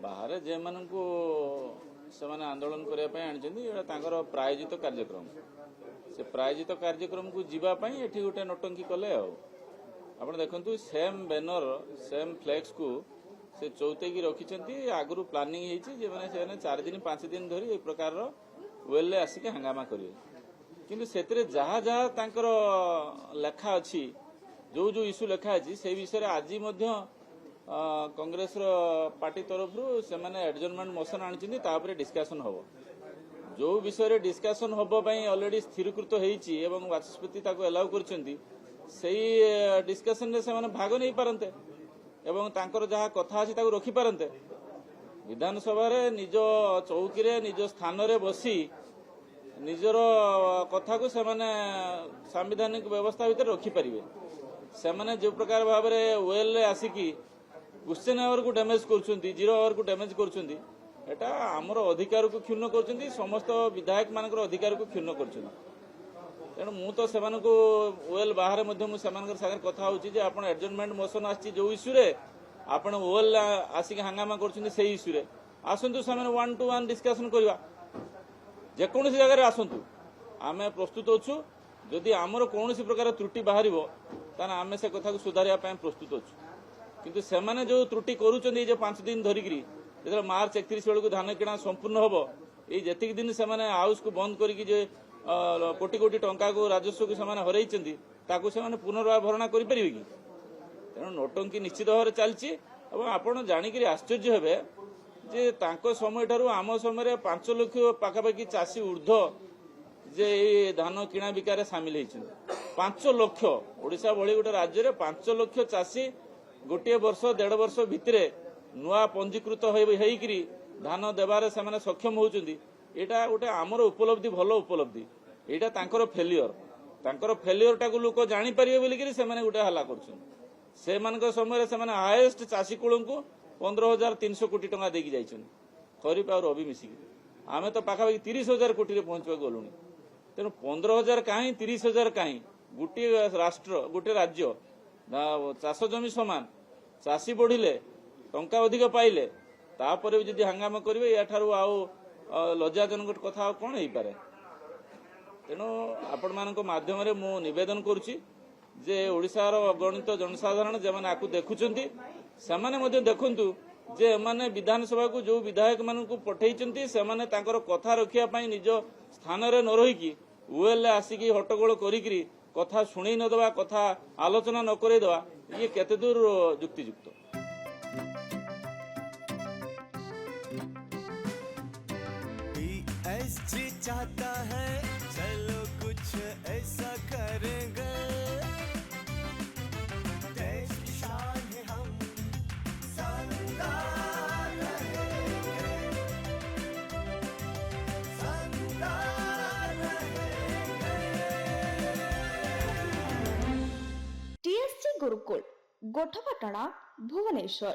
ବାହାରେ ଯେମାନଙ୍କୁ ସେମାନେ ଆନ୍ଦୋଳନ କରିବା ପାଇଁ ଆଣିଛନ୍ତି ଏଟା ତାଙ୍କର ପ୍ରାୟୋଜିତ କାର୍ଯ୍ୟକ୍ରମ ସେ ପ୍ରାୟୋଜିତ କାର୍ଯ୍ୟକ୍ରମକୁ ଯିବା ପାଇଁ ଏଠି ଗୋଟେ ନଟଙ୍କି କଲେ ଆଉ ଆପଣ ଦେଖନ୍ତୁ ସେମ୍ ବ୍ୟାନର ସେମ୍ ଫ୍ଲେକ୍ସକୁ ସେ ଚୌତେଇକି ରଖିଛନ୍ତି ଆଗରୁ ପ୍ଲାନିଂ ହେଇଛି ସେମାନେ 4 ଦିନ 5 ଦିନ ଧରି ଏ ପ୍ରକାରର ୱେଲରେ ଆସିକି ହାଙ୍ଗାମା କରିବେ କିନ୍ତୁ ସେଥିରେ ଯାହା ଯାହା ତାଙ୍କର ଲେଖା ଅଛି ଯୋଉ ଯୋଉ ଇସ୍ୟୁ ଲେଖା ଅଛି ସେଇ ବିଷୟରେ ଆଜି ମଧ୍ୟ କଂଗ୍ରେସର ପାର୍ଟି ତରଫରୁ ସେମାନେ ଆଡଜର୍ନମେଣ୍ଟ ମୋସନ ଆଣିଛନ୍ତି ତାପରେ ଡିସ୍କସନ ହେବ ଯୋଉ ବିଷୟରେ ଡିସ୍କସନ ହେବ ପାଇଁ ଅଲରେଡି ସ୍ଥିରୀକୃତ ହେଇଛି ଏବଂ ବାଚସ୍ପତି ତାକୁ ଏଲାଉ କରିଛନ୍ତି ସେଇ ଡିସ୍କସନରେ ସେମାନେ ଭାଗ ନେଇ ପାରନ୍ତେ ଏବଂ ତାଙ୍କର ଯାହା କଥା ଅଛି ତାକୁ ରଖିପାରନ୍ତେ ବିଧାନସଭାରେ ନିଜ ଚୌକିରେ ନିଜ ସ୍ଥାନରେ ବସି ନିଜର କଥାକୁ ସେମାନେ ସାମ୍ବିଧାନିକ ବ୍ୟବସ୍ଥା ଭିତରେ ରଖିପାରିବେ ସେମାନେ ଯେଉଁ ପ୍ରକାର ଭାବରେ ୱେଲରେ ଆସିକି क्वेश्चन आवर को डैमेज करुछंती 0 आवर को डैमेज करुछंती एटा हमर अधिकार को क्षुण्ण करुछंती समस्त विधायक मानकर अधिकार को क्षुण्ण करुछंती तेणु मु तो सेमान को वेल बाहर मध्य मु सेमान सागर कथा होची जे आपण एडजर्नमेंट मोशन आछि जो इश्यू रे आपण वेल आसिक हंगामा करुछंती सेही इश्यू रे आसंतु सेमान 1 to 1 डिस्कशन करबा जे कोनसी जगह रे आसंतु आमे प्रस्तुत अछु जदि हमर कोनसी प्रकार त्रुटि बाहरिबो ताना आमे से कथा को सुधारिया पय प्रस्तुत अछु किंतु सेमाने जो त्रुटि करूचंदी जे 5 दिन धरिकरी जेतरा मार्च 31 बेलू को धान किणा संपूर्ण होबो ए जेतिक दिन सेमाने हाउस को बंद करिकि जे कोटी कोटी टंका को राजस्व को सेमाने हरैचंदी ताकू सेमाने पुनर्वार भरणा करि परिबे कि तेणु नोटंकी निश्चित भाव चलछि एवं आपण जानिकरी आश्चर्य हेबे जे तांको समय ठारू आम समय 5 लाख पाखापाखि चाषी ऊर्ध जे धान किणा बिकारे सामिल होइछन 5 लाख ओडिशा भली गोटे राज्य रे 5 लाख चाषी गोटे वर्ष 1.5 वर्ष भितरे नुआ पंजीकृत होइकरी धान देवारे से सक्षम होउचंदी एटा गोटे आमर उपलब्धि भल उपलब्धि एटा तांकर फेलियर टाको लोक जानि परिबे बोली करी सेमाने गोटे हल्ला करछन से मानक समय से हाईएस्ट चाषी कुल को 15,300 कोटी टंका देकी जाइछन खरीफ और रबी मिसिक आमे तो पाखापाखि 30,000 कोटी रे पहुंचबा गलुनी तेणु 15,000 काहे 30,000 काहे गोटे राष्ट्र गोटे राज्य चाष जमी समान चाषी बढ़िले टंका अधिक पाइले तापर भी जदि हंगामा करेंगे या लज्जाजनक कथा कौन हो पारे तेणु आपण मान माध्यम मु निवेदन करुच्ची जे ओडिशार अगणित जनसाधारण जे मैंने आपको देखुंट से देखु जे एमाने विधानसभा को जो विधायक मान पठे से कथा रखापी निज स्थान न रहीकि वेल आसिकी हट्टगोल करी कथा शुणी नदवा कथा आलोचना न करदेवा ये केते दूर युक्तियुक्त चाहता है चलो कुछ ऐसा करेंगे देश की शान है हम संदार रहेंगे संदार रहेंगे। टीएससी गुरुकुल गोठपाटणा भुवनेश्वर।